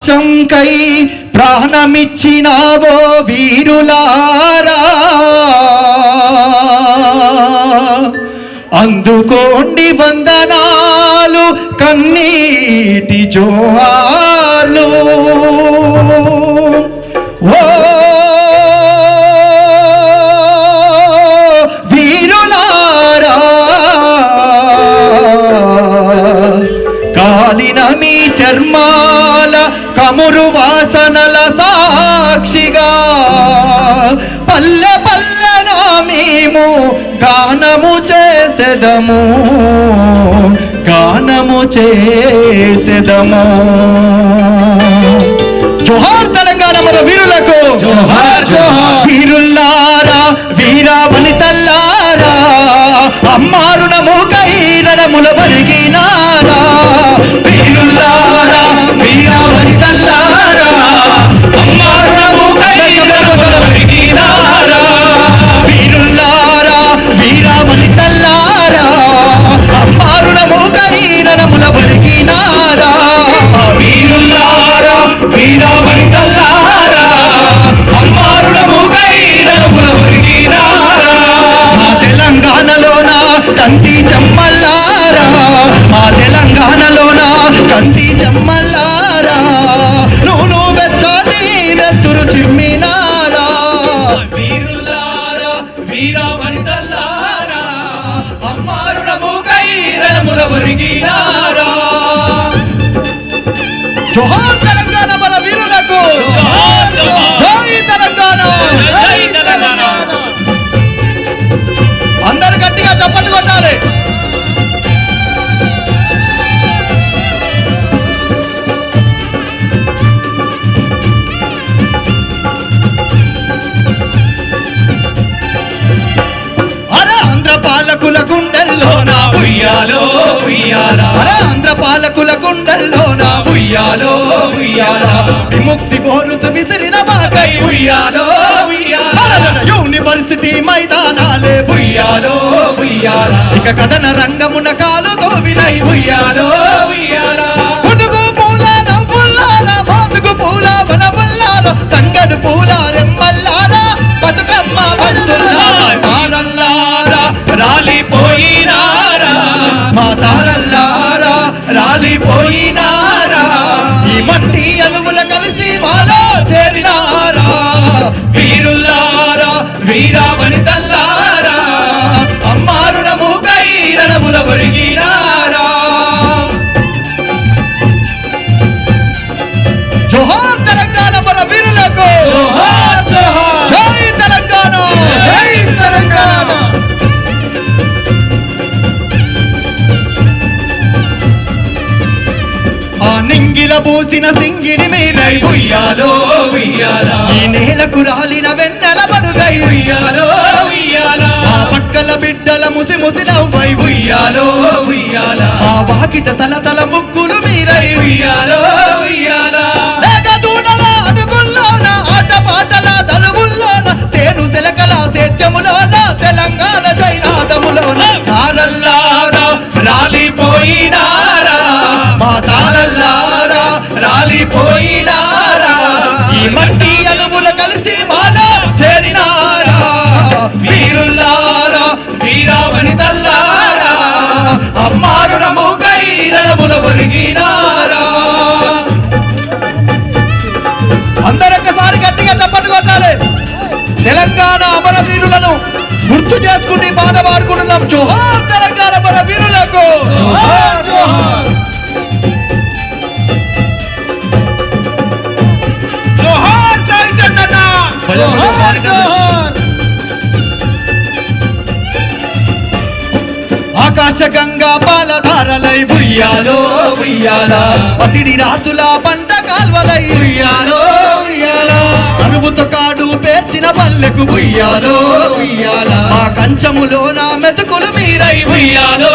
చంకై ప్రాణమిచ్చినావో వీరులారా, అందుకోండి వందనాలు కన్నీటి జోహార్లు. ఓ వీరులారా, కాలిన మీ చర్మాల కమురు వాసనల సాక్షిగా పల్లె పల్లెన మేము గానము చేసెదము, గానము చేసెదము. జోహార్ తెలంగాణ మన వీరులకు, జోహార్ జోహార్. వీరుల్లారా వీరా వనితల్లారా, అమ్మారుణము కైరణముల బరిగినారా. వీరుల్లారా వీరా వనితల్లారా, అమ్మారుణము కైరణముల బరిగినారా. వీరుల్లారా వీరా వనితల్లారా, అమ్మారుణము కైరణముల బరిగినారా. వీరుల్లారా వీరా వనితల్లారా, అమ్మారుణము కైరణముల బరిగినారా. మా తెలంగాణలోన కంటి చెమ్మల్లారా, మా తెలంగాణలోన కంటి చెమ్మల్లారా, నువ్వు వెచ్చని నెత్తురు చిమ్మినారా. వీరుల్లారా వీరా వనితల్లారా, అమ్మారుణము కైరణముల బరిగినారా. జోహార్ తెలంగాణ మన వీరులకు, జై తెలంగాణ, జై తెలంగాణ. అందరు గట్టిగా చప్పట్లు కొట్టాలి. అరే ఆంధ్ర పాలకుల గుండెల్లో నా ఉయ్యాలో ఉయ్యాలా, అరే ఆంధ్ర పాలకుల గుండెల్లో నా ఉయ్యాలో ఉయ్యాలా. విముక్తి కోరుతూ విసిరిన బాకై ఉయ్యాలో ఉయ్యాలా, యూనివర్సిటీ మైదానాలే ఉయ్యాలో ఉయ్యాలా. ఇక కథన రంగమున కాలు గోవినై ఉయ్యాలో ఉయ్యాలా. ఉడుగు పూల నవ్వుల్లారా, బాతుకు పూల వనముల్లారా, తంగడు పూల రెమ్మల్లారా, బతుకమ్మ బంతుల్లారా, తారల్లారా రాలిపోయినారా, మా తారల్లారా రాలిపోయినారా. ఈ మట్టి అణువుల కలిసి మాలో చేరినారా. వీరుల్లారా వీరా వనితల్లారా, అమ్మారుణము కైరణముల బరిగినారా. జోహార్ తెలంగాణ మన వీరులకు, జోహార్ జోహార్. జై తెలంగాణ, జై తెలంగాణ. ఆ నింగిల పూసిన సింగిడి మీరై ఉయ్యాలో ఉయ్యాలా, ఈ నేలకు రాలిన వెన్నెల పడుగై ఉయ్యాలో ఉయ్యాలా. ఆ పక్కల బిడ్డల ముసి ముసి నవ్వై ఉయ్యాలో ఉయ్యాలా, ఆ వాకిట తల తల ముక్కులు మీరై ఉయ్యాలో ఉయ్యాలా. దూడల అడుగుల్లోన ఆట పాటల దలువుల్లోన సేను సెలకల సేద్యములోన తెలంగాణ జైనాదములోన తారల్లారా రాలిపోయినారా, మా తారల్లారా రాలిపోయినారా. ఈ మట్టి అణువుల కలిసి మాలో చేరినారా. వీరుల్లారా వీరా వనితల్లారా, అమ్మారుణము కైరణముల బరిగినారా. అందరొక్కసారి గట్టిగా చప్పట్లు కొట్టాలి. తెలంగాణ అమర వీరులను గుర్తు చేసుకుని బాధపాడుకుంటున్నాం. జోహార్ తెలంగాణ మన వీరులకు, జోహార్ జోహార్. జోహార్ సాయి చందన్న, జోహార్ జోహార్. ఆకాశ గంగా పాలధారలై ఉయ్యాలో ఉయ్యాలా, పసిడి రాసుల పంట కాల్వలై ఉయ్యాలో ఉయ్యాలా. అరువుతో కాడు పేర్చిన పల్లెకు ఉయ్యాలో ఉయ్యాలా, మా కంచములో నా మెతుకులు మీరై ఉయ్యాలో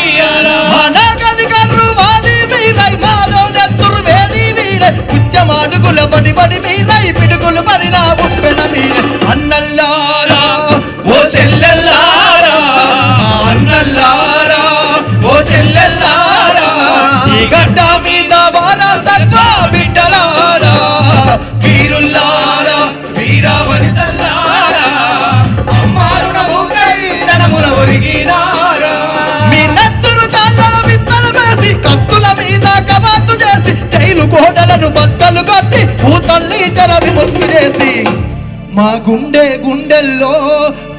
ఉయ్యాలా. మా నాగలి కర్రు వాడి మీరై, మాలో నెత్తురు వేడి మీరై, ఉద్యమాడుగుల బడి బడి మీరై, పిడుగులు పడిన ఉప్పెన మీరై. అన్నల్లారా ఓ చెల్లెల్లారా, అన్నల్లారా ఓ చెల్లెల్లారా, ఈ గడ్డ మీద వారసత్వ బిడ్డలారా వీరుల్లారా వీరవనితల్లారా అమ్మారుణ భూకై రణముల ఒరిగినారా మీ నెత్తురు చాలల విత్తలు వేసి కత్తుల మీద కవాతు చేసి జైలు కోటలను బద్దలు కట్టి భూతల్లి చెర విముక్తి చేసి మా గుండెల్లో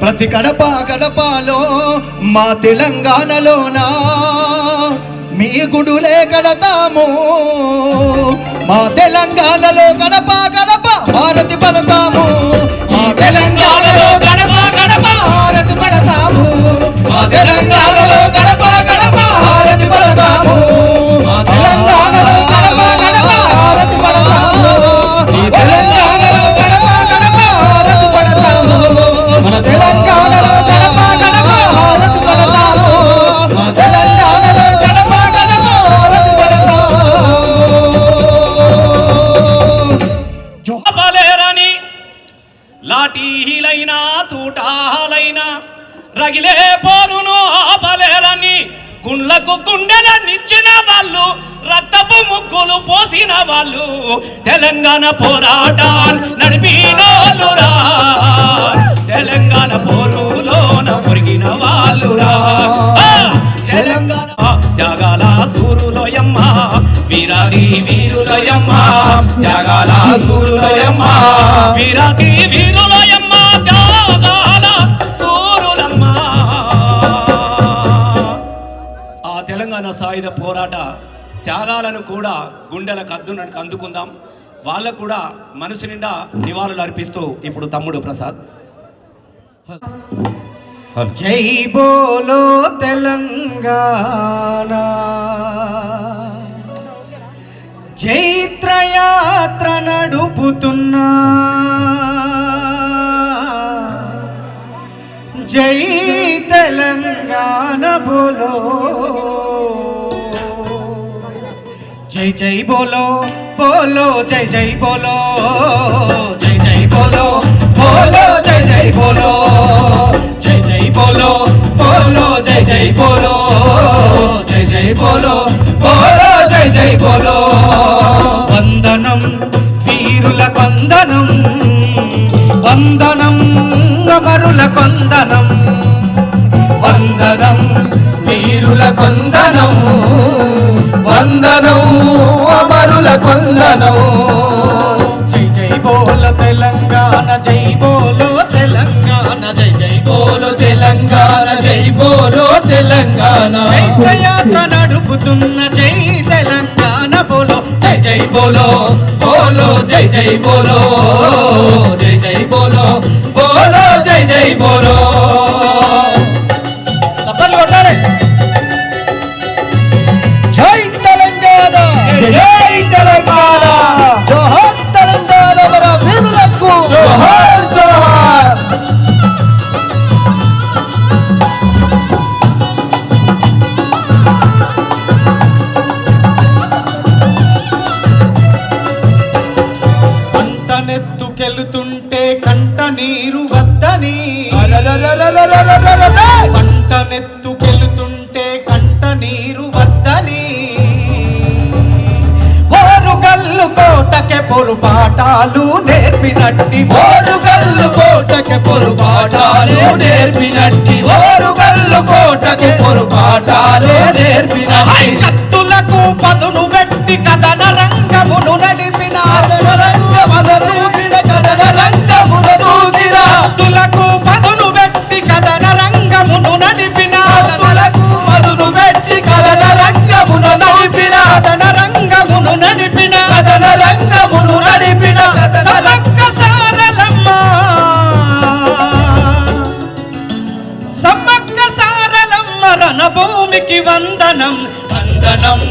ప్రతి గడపలో మా తెలంగాణలోనా మీ గుడులే కడతాము మా తెలంగాణలో గడప హారతి పడతాము మా తెలంగాణలో గడప హారతి పడతాము మా తెలంగాణలో గడప హారతి పడతాము మా తెలంగాణలో గడప హారతి పడతాము ఈ తెలంగాణలో గడప హారతి పడతాము మన తెలంగాణలో గడప హారతి పడతాము మా తెలంగాణలో జోబలేరని లాఠీలైనా తూటాలైనా రగిలే పోరును ఆపలేరని గుండ్లకు గుండెలనిచ్చిన వాళ్ళు రక్తపు ముగ్గులు పోసిన వాళ్ళు తెలంగాణ పోరాటం నడిపినోళ్ళురా తెలంగాణ పోరులోన పొరిగిన వాళ్ళురా తెలంగాణ త్యాగాల సూరులోయమ్మ వీరాది వీరులోయమ్మ త్యాగాల సూరులోయమ్మ వీరాది వీరులోయమ్మ త్యాగాల సూరులమ్మ ఆ తెలంగాణ సాయుధ పోరాట త్యాగాలను కూడా గుండెలకు అందుకుందాం వాళ్ళకు కూడా మనసు నిండా నివాళులు అర్పిస్తూ ఇప్పుడు తమ్ముడు ప్రసాద్. జై బోలో తెలంగాణ జైత్రయాత్ర నడుపుతున్నా జై తెలంగాణ బోలో జై జై బోలో బోలో జై జై బోలో జై జై బోలో బోలో జై జై బోలో జై జై బోలో బోలో జై జై బోలో జై జై బోలో బోలో జై జై బోలో వందనం వీరుల వందనం వందనం అమరుల వందనం వందనం వీరుల వందనం వందనం అమరుల వందనం జై జై బోలో తెలంగాణ జై బోలో తెలంగాణ జై జై బోలో తెలంగాణ జై బోలో తెలంగాణ జైత్రయాత్ర నడుపుతున్న జై తెలంగాణ బోలో జై జై బోలో బోలో జై జై బోలో జై జై బోలో బోలో జై జై బోలో సఫల్ కొట్టాలి. జై తెలంగాణ జై తెలంగాణ జోహార్ తెలంగాణ మన వీరులకు జోహార్ జోహార్. పంటనెత్తుకెళ్తుంటే కంట నీరు వద్దని పంటనెత్తుకెళ్తుంటే కంట నీరు వద్దని ఓరుగల్లు కోటకే పొరుపాటాలు నేర్పినట్టి ఓరుగల్లు కోటకే పొరుపాటాలు నేర్పినట్టి ఓరుగల్లు కోటకే పొరుపాటాలు నేర్పినట్టి కత్తులకు పదును పెట్టి కథన రంగమును నడిపిన కథన రంగమును దూకిన కత్తులకు పదును పెట్టి కథన రంగమును నడిపిన కత్తులకు పదును పెట్టి కథన రంగమును నడిపిన కథన రంగమును నడిపిన కథన రంగమును నడిపిన సరక్క సారలమ్మ సమ్మక్క సారలమ్మ రణభూమికి వందనం వందనం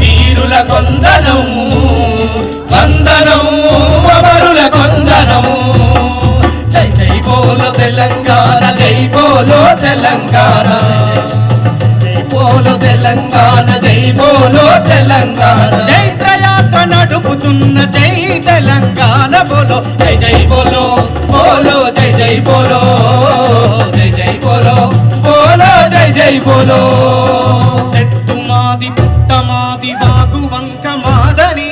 వీరుల కొందనం వందనం అమరుల కొందనం జై జై బోలో తెలంగాణ జై బోలో తెలంగాణ జై బోలో తెలంగాణ జై బోలో తెలంగాణ జైత్రయాత్ర నడుపుతున్న జై తెలంగాణ బోలో జై జై బోలో బోలో జై జై బోలో జై జై బోలో బోలో జై జై బోలో చెట్టు మాది పుట్ట మాది వాగు వంక మాదని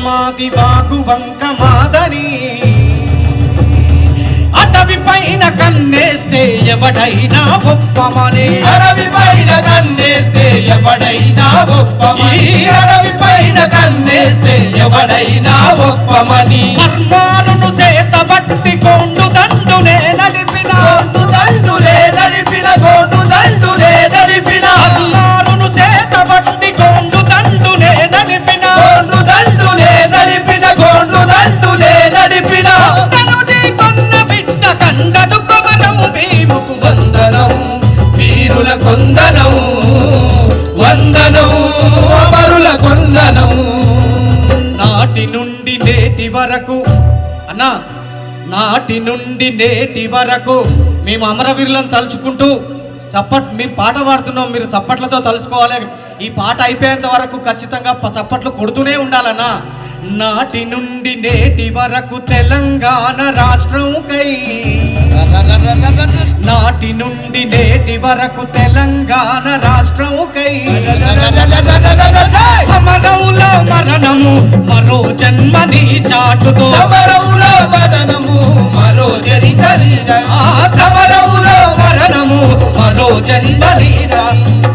మాది వాగు వంక మాదని అటవి పైన కన్నేస్తే ఎవడైనా గొప్పమని అడవి పైన కన్నేస్తే ఎవడైనా గొప్పమని అడవి పైన కన్నేస్తే ఎవడైనా గొప్పమని మర్మారును సేత బట్టి కొండు దండునే నడిపిన దండులే నడిపిన గోడు దండులే నడిపిన మర్మారును సేత బట్టి కొండు దండునే నడిపిన గోడు దండులే నడిపిన గోడు దండులే నడిపిన తనుడి కొన్న బిడ్డ కండదు కొమరం భీముకు వందనం వీరుల కొందనం వందనం అమరుల కొందనం నాటి నుండి నేటి వరకు అన్నా నాటి నుండి నేటి వరకు మేము అమరవీరులను తలుచుకుంటూ మేము పాట పాడుతున్నాం, మీరు చప్పట్లతో తలుచుకోవాలి. ఈ పాట అయిపోయేంత వరకు ఖచ్చితంగా చప్పట్లు కొడుతూనే ఉండాలన్నా. నాటి నుండి నేటి వరకు తెలంగాణ రాష్ట్రంకై నాటి నుండి నేటి వరకు తెలంగాణ రాష్ట్రంకై సమరంలో మరణము మరో జన్మని చాటుతో సమరములో మరణము మరో జరితలీరా సమరములో మరణము మరో జన్మలీరా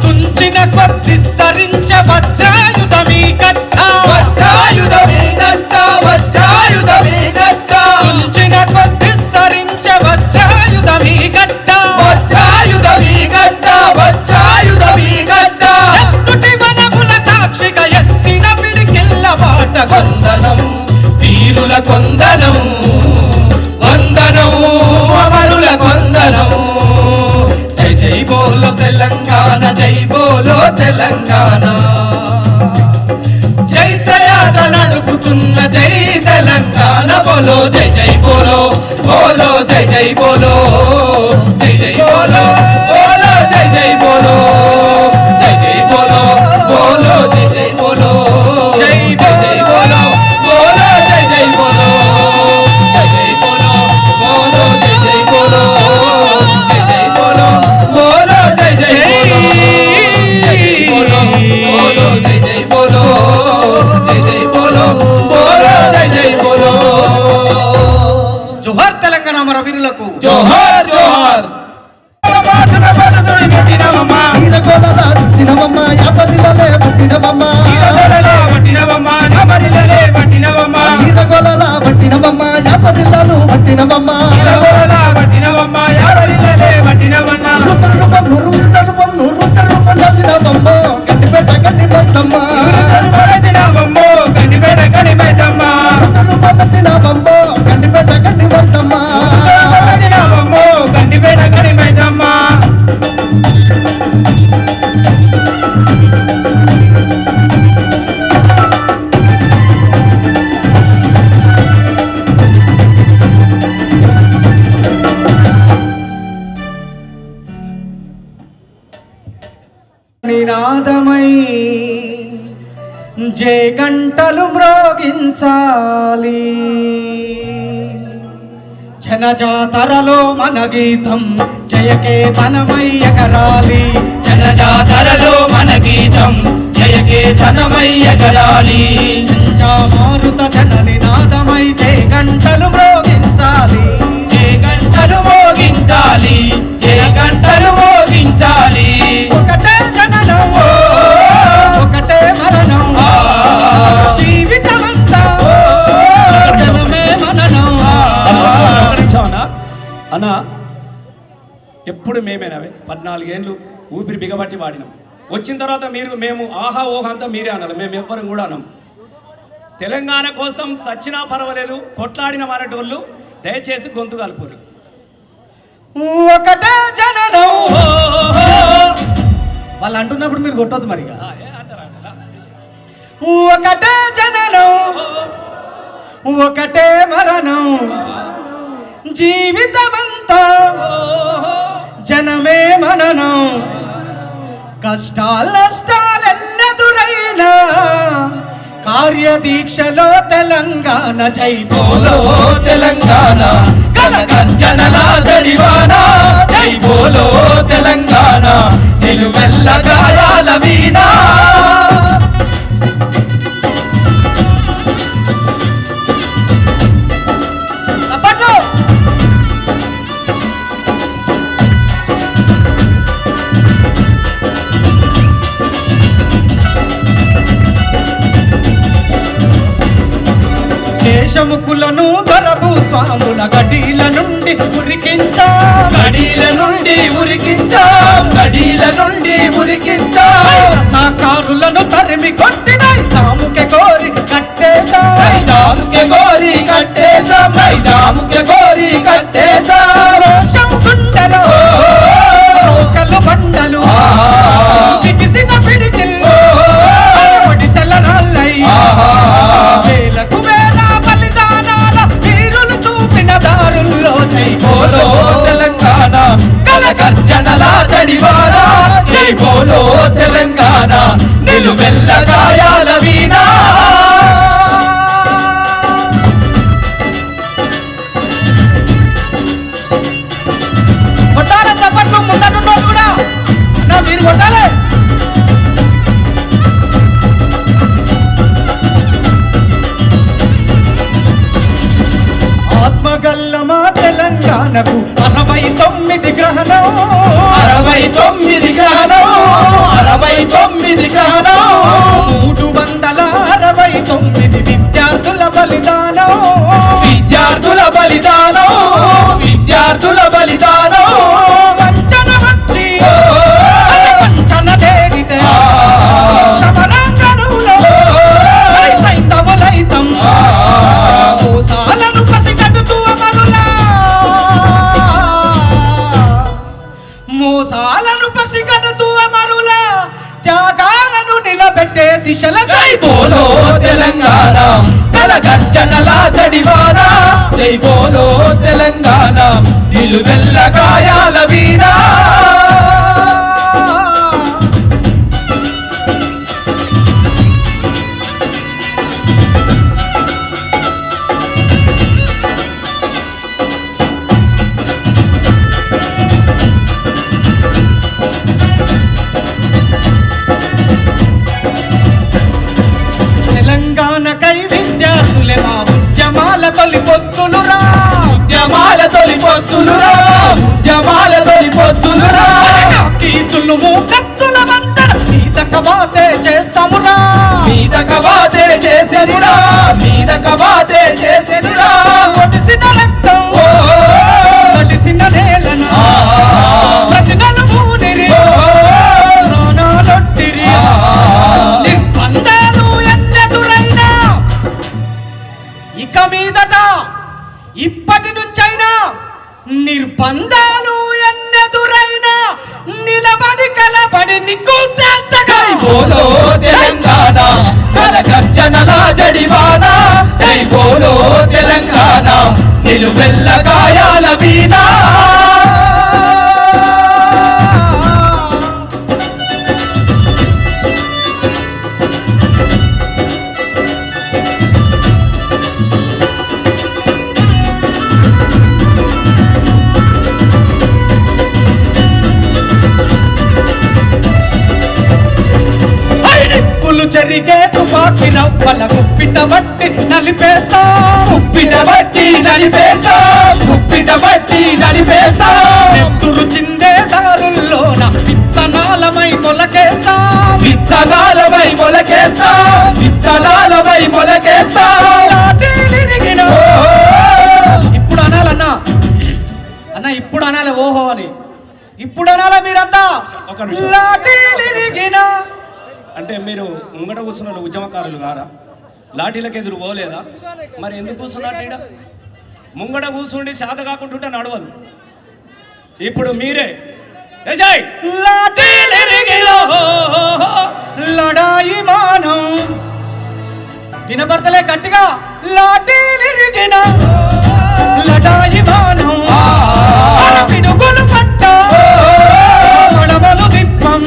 తుంచిన కొద్ది స్తరించ వజ్రాయుధమీ కట్ట వజ్రాయుధమీ గట్ట వజ్రాయుధమీ గట్ట తుంచిన కొద్ది స్తరించ వజ్రాయుధమీ కట్ట వజ్రాయుధమీ గట్ట వజ్రాయుధమీ గట్ట ఎత్తుటి వనముల సాక్షిగా ఎత్తిన పిడికిల్ల బాట వందనం వీరుల కొందనం వందనం అమరుల కొందనం జై జై బోలో తెలంగాణ జై బోలో తెలంగాణ చైత్రయాత్ర నడుపుతున్న జై తెలంగాణ బోలో జై జై బోలో బోలో జై జై బోలో జై జై బోలో బోలో జై జై బోలో జై జై బోలో బోలో జై జై బోలో జై జై బోలో బోలో జై జై బోలో జై జై బోలో బోలో జై జై బోలో జై జై బోలో బోలో జై జై బోలో జై జై బోలో జై జై బోలో బోలో జై జై బోలో జోహార్ తెలంగాణ అమరవీరులకు జోహార్ జోహార్ ఈరగోలలా పుట్టినవమ్మ యాపరిలలే పుట్టినవమ్మ ఈరగోలలా పట్టినవమ్మ యాపరిలలు పట్టినవమ్మ రుద్ర రూపం రుద్ర రూపం రుద్ర రూపం దర్శనవమ్మ గట్టిపేట గట్టి మైసమ్మ రుద్ర రూపం పట్టినవమ్మ గట్టిపేట గట్టి మైసమ్మ నినాదమై జే గంటలు మ్రోగించాలి జనజాతరలో మన గీతం జయకేతనమై ఎగరాలి జనజాతరలో మన గీతం జయకేతనమై ఎగరాలి మారుత జన నినాదమై జే గంటలు మ్రోగించాలి జే గంటలు మోగించాలి జే గంటలు మోగించాలి ఒకటే జననం ఒకటే మరణం జీవితమంతా జనమే మననం అన్నా ఎప్పుడు మేమేనవే 14 ఏళ్ళు ఊపిరి బిగబట్టి వాడినాం. వచ్చిన తర్వాత మేము ఆహా ఓహా అంతా మీరే అన్నారు, మేము ఎవ్వరం కూడా అన్నాం. తెలంగాణ కోసం సచ్చినా పర్వాలేదు, కొట్లాడిన మారటోళ్ళు దయచేసి గొంతు కలుపురు. ఒకటే జననం వాళ్ళు అంటున్నప్పుడు మీరు కొట్టొద్దు మరిగా. ఒకటే జననం ఒకటే మరణం జీవితమంతా జనమే మననం కష్టాలు నష్టాలెన్నెదురైనా కార్యదీక్షలో తెలంగాణ జై బోలో తెలంగాణ కలగర్జనల గడివాన జై బోలో తెలంగాణ నిలువెల్ల గాయాల వీణ దేశముకులను దొరభూ స్వాముల గడీల నుండి ఉరికించా సాకారులను తరిమి కొట్టిన సాముకే గోరి కట్టేశా రోషం గుండెలో రోకలు బండలు బిగిసిన పిడికిళ్ళు ఒడిసెల రాళ్ళై వేలకు వేల బలిదానాల వీరులు చూపిన దారుల్లో జై బోలో తెలంగాణ కలగర్జనల జడివారా జై బోలో తెలంగాణ నిలువెల్ల గాయాల వీణా కొట్టాల చప్పట్లు ముందరున్న వాళ్ళు కూడా నా మీరు కొట్టాలి ఆత్మగల్లమా తెలంగాణకు 69 గ్రహణం 69 గ్రహణం 369 విద్యార్థుల బలిదానం విద్యార్థుల బలిదానం వంచన వచ్చి వంచన చేరితే సమరాంగణంలో సైంధవులైతం మోసాలను పసిగట్టుతూ అమరులా త్యాగాలను నిలబెట్టే దిశల జై బోలో తెలంగాణ కలగర్జనల జడివారా జై బోలో తెలంగాణ నిలువెల్ల గాయాల వీరా తెలంగాణకై విద్యార్థులే మా ఉద్యమాల తొలిపొత్తులురా కీచులు మూకత్తుల మంతర మీదకవాతే చేసేనురా కొడిసిన రక్తం కొడిసిన నేలన ప్రతి నలుమూనిరి ప్రాణాలొట్టిరి నిర్బంధాలు ఎన్నెదురైనా ఇక మీదట ఇప్పటి నుంచైనా నిర్బంధాలు ఎన్నెదురైనా నిలబడి కలబడి జై బోలో తెలంగాణ కలగర్జనల జడివారా జై బోలో తెలంగాణ నిలువెల్ల గాయాల వీణా జరిగే తుపాకి రవ్వల గుప్పిట బట్టి నలిపేస్తా నెత్తురు చిందే దారుల్లోన విత్తనాలమై మొలకేస్తా లాఠీలిరిగిన ఇప్పుడు అనాలన్నా ఇప్పుడు అనాలి ఓహో అని ఇప్పుడు అనాల మీరంతా ఒక నిమిషం. లాఠీలిరిగిన అంటే మీరు ముంగట కూర్చున్న ఉద్యమకారులు కారా లాఠీలకు ఎదురు పోలేదా మరి ఎందుకు కూర్చున్నారు ఈడ ముంగట కూర్చుండి శాత కాకుంటుంటే నడవదు ఇప్పుడు మీరే లడాయి మానం వినపడతలే గట్టిగా లాఠీలిరిగిన లడాయి మానం పిడుగులు పట్ట మడమలు దిప్పం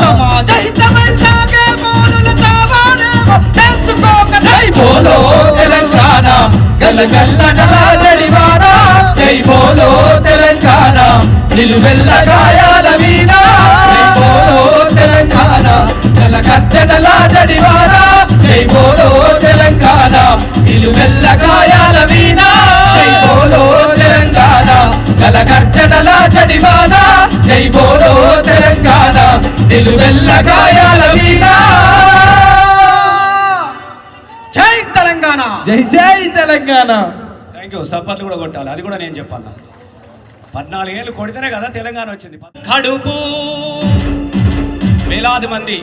సమాజ హితమై సాగే పోరుల తావానేమో తెలుసుకోక జై బోలో తెలంగాణ గల్లగల్లనల జడివారా జై బోలో తెలంగాణ నిలువెల్ల గాయాల వీణా జై బోలో తెలంగాణ కలగర్జనల జడివారా జై బోలో తెలంగాణ నిలువెల్ల గాయాల వీణా జై బోలో తెలంగాణ కలగర్జనల జడివారా జై బోలో తెలంగాణ నిలువెల్ల గాయాల వీణా జై తెలంగాణ. జై జై తెలంగాణ. Thank you. సప్పర్లు కూడా కొట్టాలి, అది కూడా నేను చెప్పాలా. 14 ఏళ్ళు కొడితేనే కదా తెలంగాణ వచ్చింది. కడుపు వేలాది మంది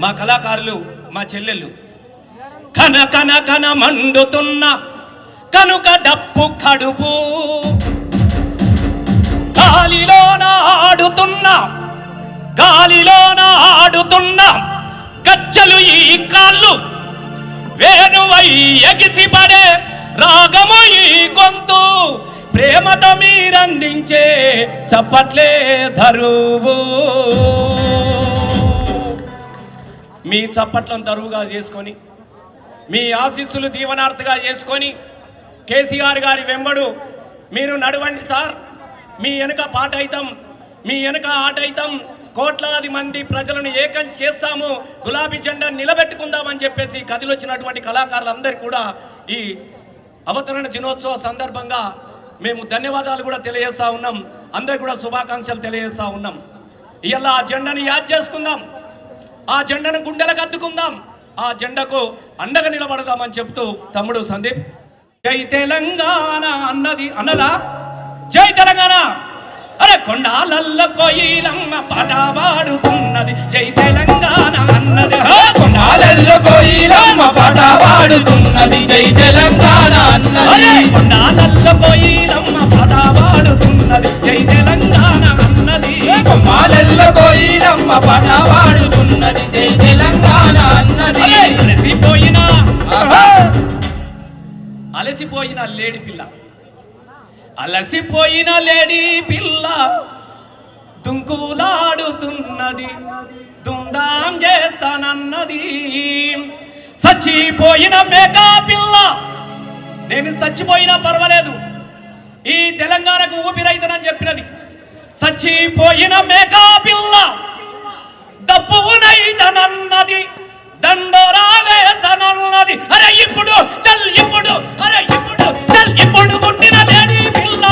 మా కళాకారులు, మా చెల్లెళ్ళు కన కన కన మండుతున్న కనుక డప్పు కడుపు గాలిలోన ఆడుతున్న గజ్జలు ఈ కాళ్ళు వేణువై ఎగిసిపడే రాగము ఈ గొంతు ప్రేమతో మీరందించే చప్పట్లే ధరువు. మీ చప్పట్లను దరువుగా చేసుకొని, మీ ఆశీస్సులు దీవనార్థగా చేసుకొని కేసీఆర్ గారి వెంబడు మీరు నడవండి సార్. మీ వెనుక పాట అయితాం, మీ వెనుక ఆట అయితాం, కోట్లాది మంది ప్రజలను ఏకం చేస్తాము, గులాబీ జెండా నిలబెట్టుకుందామని చెప్పేసి కదిలొచ్చినటువంటి కళాకారులందరికీ కూడా ఈ అవతరణ దినోత్సవ సందర్భంగా మేము ధన్యవాదాలు కూడా తెలియజేస్తా ఉన్నాం. అందరికి కూడా శుభాకాంక్షలు తెలియజేస్తా ఉన్నాం. ఇలా ఆ జెండాని యాద్ చేసుకుందాం, ఆ జెండాను గుండెలకు అద్దుకుందాం, ఆ జెండాకు అండగా నిలబడదామని చెప్తూ తమ్ముడు సందీప్ జై తెలంగాణ అన్నదా? జై తెలంగాణ. అరే కొండాలల్ల కోయిలమ్మ పాట పాడుతున్నది జై తెలంగాణ అన్నది. కొండాలల్ల కోయిలమ్మ పాట పాడుతున్నది జై తెలంగాణ అన్నది. కొండాలల్ల కోయిలమ్మ పాట పాడుతున్నది జై తెలంగాణ అన్నది. కొండాలల్ల కోయిలమ్మ పాట పాడుతున్నది జై తెలంగాణ అన్నది. అలసిపోయిన లేడి పిల్ల దుంకులాడుతున్నది దుందాం చేస్తానన్నది. చచ్చిపోయిన మేకా పిల్ల, నేను చచ్చిపోయినా పర్వాలేదు ఈ తెలంగాణకు ఊపిరైతనని చెప్పినది. చచ్చిపోయిన మేకా పిల్ల దప్పునైతనన్నది, దండోరా వేస్తనన్నది. అరే ఇప్పుడు చల్ ఇప్పుడు, అరే ఇప్పుడు చల్ ఇప్పుడు పుట్టిన లేడీ పిల్ల,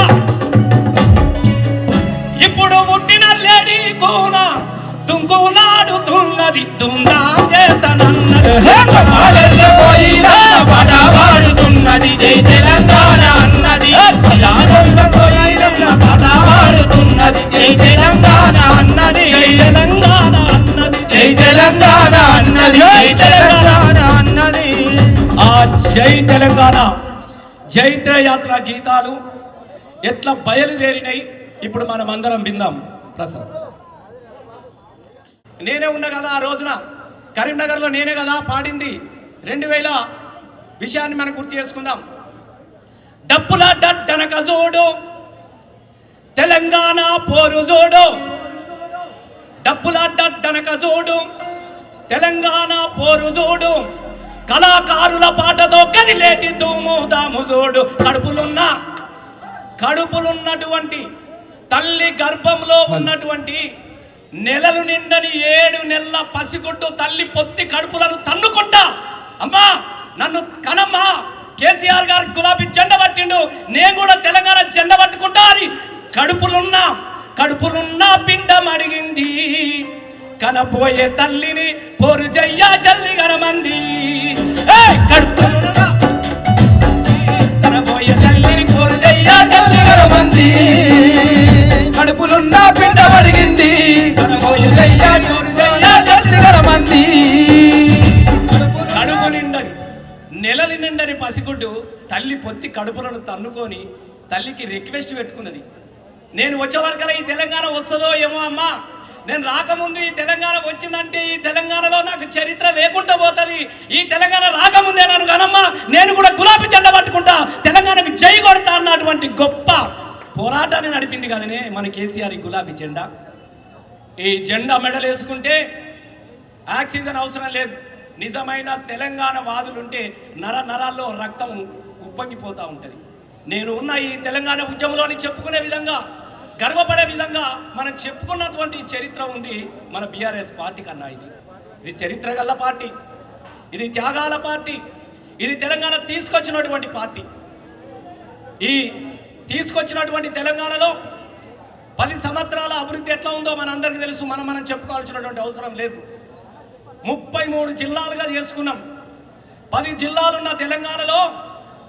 ఇప్పుడు పుట్టిన లేడీ కూన దుంకులాడుతున్నది దుందాం చేతనన్నది. పాట పాడుతున్నది జై తెలంగాణ అన్నది. పాట పాడుతున్నది జై తెలంగాణ అన్నది. జై తెలంగాణ అన్నది. జై తెలంగాణ అన్నది. జై తెలంగాణ అన్నది. ఆ జై తెలంగాణ జైత్ర యాత్ర గీతాలు ఎట్లా బయలుదేరినాయి ఇప్పుడు మనం అందరం విందాం. ప్రసాద్, నేనే ఉన్నా కదా ఆ రోజున కరీంనగర్లో, నేనే కదా పాడింది. 2000 విషయాన్ని మనం గుర్తు చేసుకుందాం. డప్పుల డడ్డనక జోడు తెలంగాణ పోరు జోడు, డప్పుల డడ్డనక జోడు తెలంగాణ పోరు జోడు, కళాకారుల పాటతో కదిలేటి దుమ్ము దాము జోడు. కడుపులున్నటువంటి తల్లి గర్భంలో ఉన్నటువంటి నెలలు నిండని 7 నెలల పసిగుడ్డు తల్లి పొత్తి కడుపులను తన్నుకుంటా, అమ్మా నన్ను కనమ్మా, కేసీఆర్ గారు గులాబీ జెండా పట్టిండు, నేను కూడా తెలంగాణ జెండా పట్టుకుంటా అని కడుపులున్న పిండం అడిగింది. కనపోయే తల్లిని పోరు జయ్యా జల్లి గనమంది. కనపోయే తల్లిని పోరు జయ్యా జల్లి గనమంది. కడుపులున్న పిండ అడిగింది, కడుపు నిండని నెలలు నిండని పసిగుడ్డు తల్లి పొత్తి కడుపులను తన్నుకొని తల్లికి రిక్వెస్ట్ పెట్టుకున్నది. నేను వచ్చే వరకల్లా ఈ తెలంగాణ వస్తుందో ఏమో అమ్మా, నేను రాకముందు ఈ తెలంగాణ వచ్చిందంటే ఈ తెలంగాణలో నాకు చరిత్ర లేకుండా పోతుంది, ఈ తెలంగాణ రాకముందే నన్ను కనమ్మా, నేను కూడా గులాబీ జెండా పట్టుకుంటా, తెలంగాణకు జై కొడతా అన్నటువంటి గొప్ప పోరాటాన్ని నడిపింది కదనే మన కేసీఆర్ ఈ గులాబీ జెండా. ఈ జెండా మెడలు వేసుకుంటే ఆక్సిజన్ అవసరం లేదు. నిజమైన తెలంగాణ వాదులుంటే నరాల్లో రక్తం ఉప్పొంగిపోతూ ఉంటుంది. నేను ఉన్న ఈ తెలంగాణ ఉద్యమంలోని చెప్పుకునే విధంగా, గర్వపడే విధంగా మనం చెప్పుకున్నటువంటి చరిత్ర ఉంది మన బీఆర్ఎస్ పార్టీ కన్నా. ఇది చరిత్ర గల్ల పార్టీ, ఇది త్యాగాల పార్టీ, ఇది తెలంగాణ తీసుకొచ్చినటువంటి పార్టీ. ఈ తీసుకొచ్చినటువంటి తెలంగాణలో 10 సంవత్సరాల అభివృద్ధి ఎట్లా ఉందో మనందరికీ తెలుసు. మనం చెప్పుకోవాల్సినటువంటి అవసరం లేదు. 33 జిల్లాలుగా చేసుకున్నాం. 10 జిల్లాలున్న తెలంగాణలో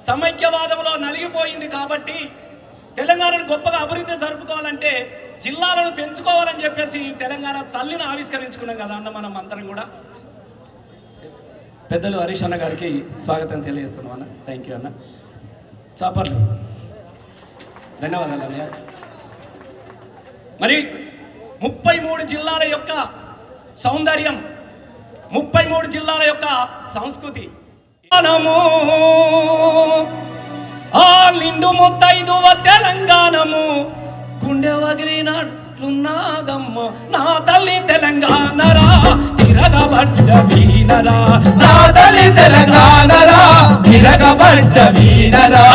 సమైక్యవాదంలో నలిగిపోయింది కాబట్టి తెలంగాణను గొప్పగా అభివృద్ధి జరుపుకోవాలంటే జిల్లాలను పెంచుకోవాలని చెప్పేసి తెలంగాణ తల్లిని ఆవిష్కరించుకున్నాం కదా అన్న మనం అందరం కూడా. పెద్దలు హరీష్ అన్న గారికి స్వాగతం తెలియజేస్తున్నాం అన్న. థ్యాంక్ యూ అన్న. చాపర్లు ధన్యవాదాలు అన్నయ్య. మరి 33 జిల్లాల యొక్క సౌందర్యం, 33 జిల్లాల యొక్క సంస్కృతి, ఆ నిండు ముత్తైదువ తెలంగాణము గుండె వగిలినట్లున్నాదమ్మ నా తల్లి తెలంగాణరా తిరగబడ్డ వీనరా, నా తల్లి తెలంగాణరా తిరగబడ్డ వీనరా.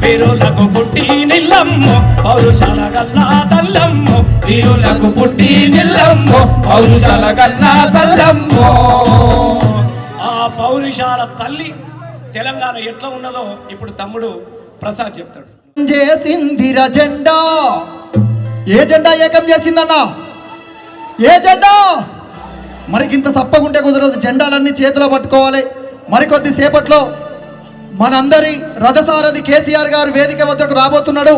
వీరులకు పుట్టి నిల్లమ్ము పౌరుషాల గల్లా తల్లమ్ము, వీరులకు పుట్టి నిల్లమ్ము పౌరుషాల గల్లా తల్లమ్ము. ఆ పౌరుషాల తల్లి తెలంగాణ ఎట్లా ఉన్నదో ఇప్పుడు తమ్ముడు ప్రసాద్ చెప్తాడు. చేసిందిర జెండా, ఏ జెండా ఏకం చేసిందన్నా? ఏ జెండా? మరికింత సప్పగుంటే కుదరదు, జెండాలన్నీ చేతిలో పట్టుకోవాలి. మరికొద్ది సేపట్లో మనందరి రథసారథి కేసీఆర్ గారు వేదిక వద్దకు రాబోతున్నాడు.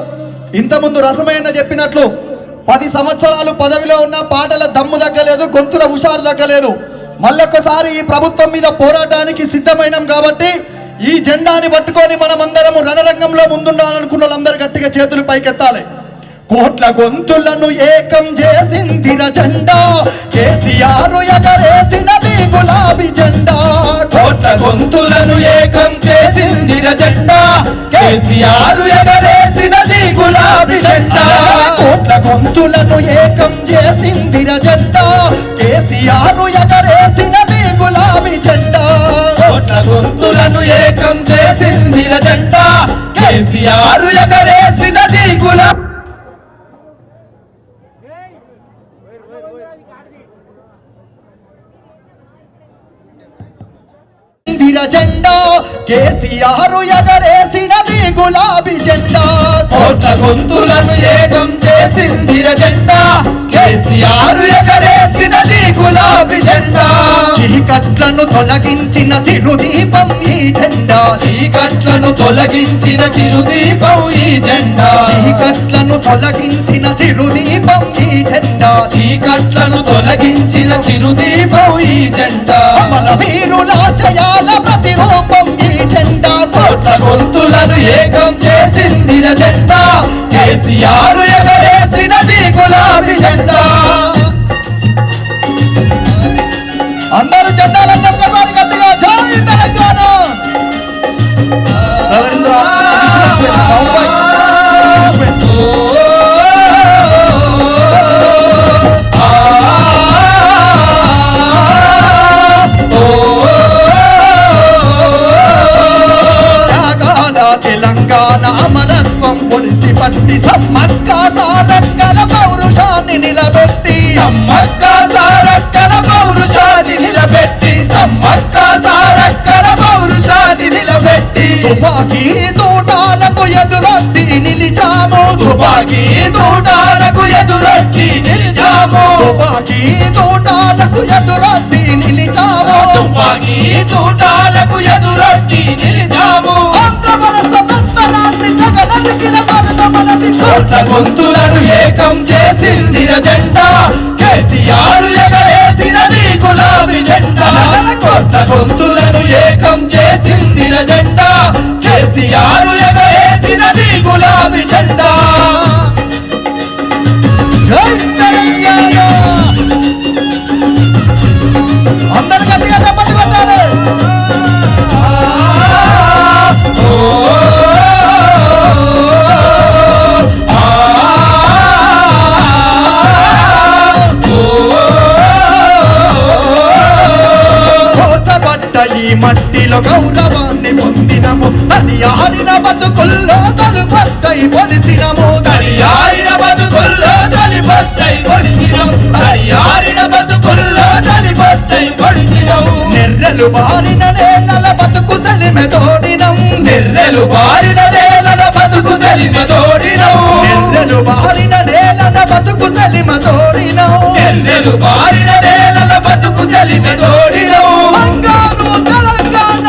ఇంతకుముందు రసమైన చెప్పినట్లు 10 సంవత్సరాలు పదవిలో ఉన్న పాటల దమ్ము తగ్గలేదు, గొంతుల హుషారు తగ్గలేదు. మళ్ళొక్కసారి ఈ ప్రభుత్వం మీద పోరాటానికి సిద్ధమైనాం కాబట్టి ఈ జెండాని పట్టుకొని మనమందరము రణరంగంలో ముందుండాలనుకున్న వాళ్ళందరూ గట్టిగా చేతులు పైకెత్తాలి. కోట్ల గొంతులను ఏకం చేసిందిర జెండా, కేసీఆర్ ఎగరేసినది గులాబీ జెండా. కోట్ల గొంతులను ఏకం చేసిందిర జెండా, కేసీఆర్ ఎగరేసినది గులాబీ జెండా. కోట్ల గొంతులను ఏకం చేసిందిర జెండా, కేసీఆర్ ఎగరేసినది గులాబీ జెండా. కోట్ల గొంతులను ఏకం చేసిందిర జెండా, కేసీఆర్ ఎగరేసినది గులాబీ జెండా, కేసీఆర్ ఎగరేసినది గులాబీ జెండా. కోట్ల గొంతులను ఏకం చేసిందిర జెండా, కేసీఆర్ ఎగరేసినది గులాబీ జెండా. చీకట్లను తొలగించిన చిరుదీపం ఈ జెండా, చీకట్లను తొలగించిన చిరుదీపం ఈ జెండా. చీకట్లను తొలగించిన చిరుదీపం ఈ జెండా, చీకట్లను తొలగించిన చిరుదీపం ఈ జెండా. మన వీరులాశయాల ప్రతిరూపం ఈ జెండా. కోట్ల గొంతులను ఏకం చేసిందిర జెండా, కేసీఆర్ ఎగరేసినది గులాబీ జెండా. అందరూ జెండాలను ఒక్కసారి గట్టిగా జై తెలంగాణ. రవీంద్ర తెలంగాణ అమరత్వం పొడిసి పట్టి సమ్మక్క సారక్కల పౌరుషాన్ని నిలబెట్టి, సమ్మక్క సారక్కల పౌరుషాన్ని నిలబెట్టి, సమ్మక్క సారక్కల పౌరుషాన్ని నిలబెట్టి. తుపాకీ తూటాలకు ఎదురొట్టి నిలిచాము, తుపాకీ తూటాలకు ఎదురొట్టి నిలిచాము, తుపాకీ తూటాలకు ఎదురొట్టి నిలిచాము, తుపాకీ తూటాలకు ఎదురొట్టి నిలిచాము. కోట్ల గొంతులను ఏకం చేసిందిర జెండా, కేసీఆర్ ఎగరేసినది గులాబీ జెండా. కోట్ల గొంతులను ఏకం చేసిందిర జెండా, కేసీఆర్ ఎగరేసినది గులాబీ జెండా. జై తెలంగాణ. అందరూ గట్టిగా చప్పట్లు కొట్టాలి. ఈ మట్టిలో గౌరవాన్ని పొందినము, తడియారిన బతుకుల్లో తలుపత్తై పొడిసినము, తడియారిన బతుకుల్లో తలిపత్తై పొడిసినము, తడియారిన బతుకుల్లో తలిపత్తై పొడిసినము. నెర్రెలు బారిన నేలల బతుకు చలిమె తోడినం, నెర్రెలు బారిన నేలల బతుకు చలిమె తోడినం, నెర్రెలు బారిన నేలల బతుకు చలిమె తోడినం, నెర్రెలు బారిన నేలల బతుకు చలిమె తోడినం. బంగారు తెలంగాణ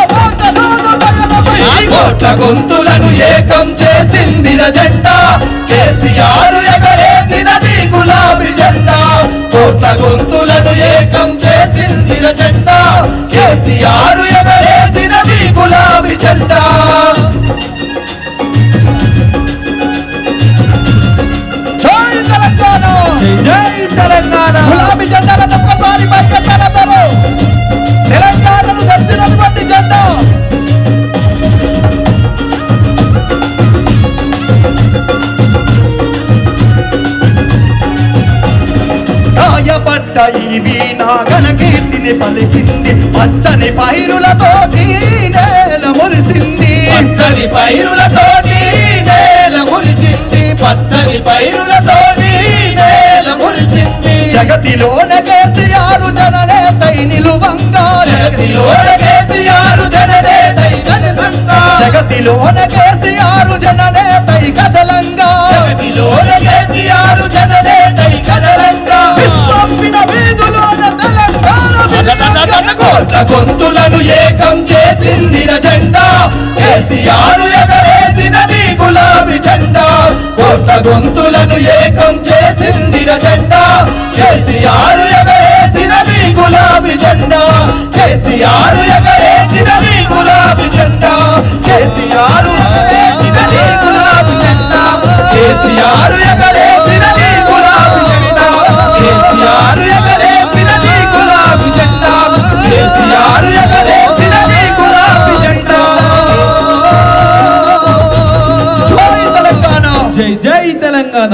కోట్ల గొంతులను ఏకం చేసిందిర జెండా కేసీఆర్ ఎగరేసినది గులాబీ జెండా కోట్ల గొంతులను ఏకం చేసిందిర జెండా కేసీఆర్ ఎగరేసినది గులాబీ జెండా జై తెలంగాణ జై తెలంగాణ గులాబీ జెండాలను ఒక్కసారి పైకెత్తాలందరూ తెలంగాణను తెచ్చినటువంటి జెండా గాయపడ్డ ఈ వీణ ఘనకీర్తిని పలికింది పచ్చని పైరులతోటి నేల మురిసింది పచ్చని పైరులతోటి నేల మురిసింది పచ్చని పైరులతోటి నేల మురిసింది జగతిలోన కేసీఆర్ జననేతై నిలువంగా జగతిలోన కేసీఆర్ జననేతై కదలంగా జగతిలోన కేసీఆర్ జననేతై కదలంగా జగతిలోన కేసీఆర్ జననేతై కదలంగా విశ్వంపిన వీధులోన తెలంగాణ కోట్ల గొంతులను ఏకం చేసిందిర జెండా కేసీఆర్ ఎగరేసినది గులాబీ జెండా కోట్ల గొంతులను ఏకం చేసిందిర జెండా కేసీఆర్ ఎగరేసినది గులాబీ జెండా కేసీఆర్ ఎగరేసినది గులాబీ జెండా కేసీఆర్ ఎగరేసినది గులాబీ జెండా కేసీఆర్ ఎగరేసినది గులాబీ జెండా కేసీఆర్ ఎగరేసినది గులాబీ జెండా కేసీఆర్ ఎగరేసినది గులాబీ జెండా జై తెలంగాణ జై జై తెలంగాణ